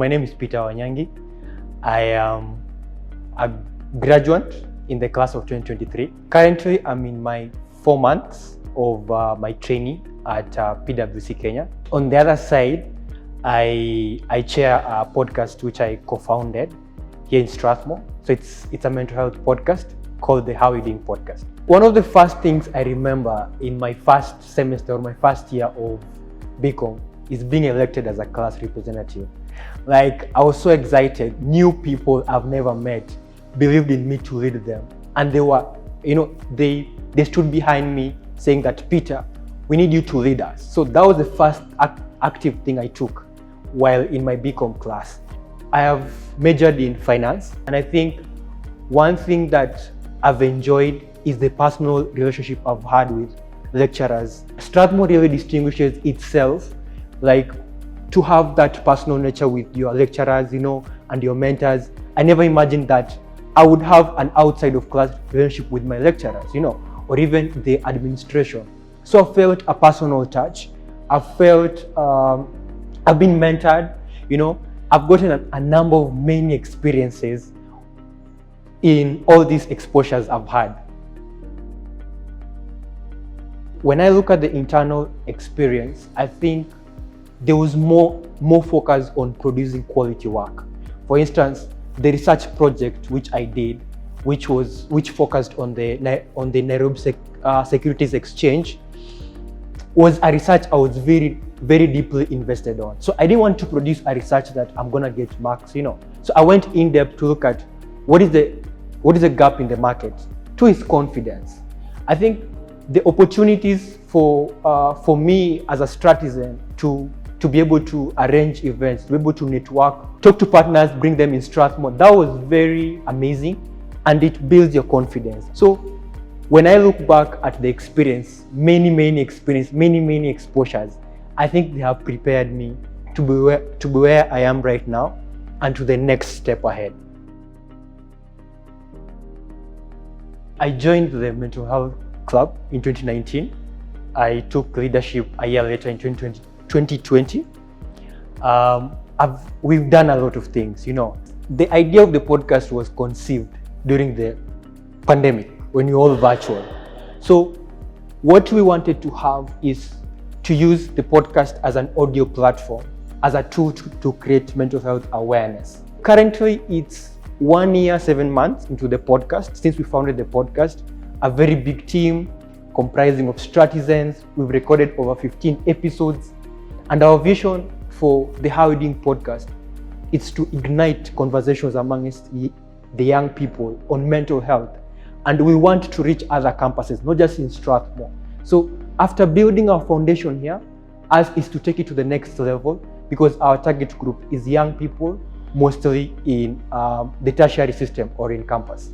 My name is Peter Wanyangi. I am a graduate in the class of 2023. Currently, I'm in my 4 months of my training at PwC Kenya. On the other side, I chair a podcast which I co-founded here in Strathmore. So it's a mental health podcast called the How You Doing Podcast. One of the first things I remember in my first semester or my first year of BCOM is being elected as a class representative. Like, I was so excited. New people I've never met believed in me to lead them. And they were, they stood behind me saying that, Peter, we need you to lead us. So that was the first active thing I took while in my BCOM class. I have majored in finance, and I think one thing that I've enjoyed is the personal relationship I've had with lecturers. Strathmore really distinguishes itself, like, to have that personal nature with your lecturers, and your mentors. I never imagined that I would have an outside of class relationship with my lecturers, or even the administration. So I felt a personal touch. I felt I've been mentored, I've gotten a number of many experiences in all these exposures I've had. When I look at the internal experience, I think there was more focus on producing quality work. For instance, the research project which I did, which focused on the Nairobi Securities Exchange, was a research I was very, very deeply invested on. So I didn't want to produce a research that I'm gonna get marks, So I went in depth to look at what is the gap in the market. Two is confidence. I think the opportunities for me as a Stratizan to be able to arrange events, to be able to network, talk to partners, bring them in Strathmore, that was very amazing, and it builds your confidence. So when I look back at the experience, many exposures, I think they have prepared me to be where I am right now and to the next step ahead. I joined the Mental Health Club in 2019. I took leadership a year later in 2020. We've done a lot of things, The idea of the podcast was conceived during the pandemic when we were all virtual. So what we wanted to have is to use the podcast as an audio platform, as a tool to create mental health awareness. Currently, it's 1 year, 7 months into the podcast since we founded the podcast. A very big team comprising of Stratizans. We've recorded over 15 episodes. And our vision for the How You Doing podcast is to ignite conversations amongst the young people on mental health. And we want to reach other campuses, not just in Strathmore. So after building our foundation here, ours is to take it to the next level, because our target group is young people, mostly in the tertiary system or in campus.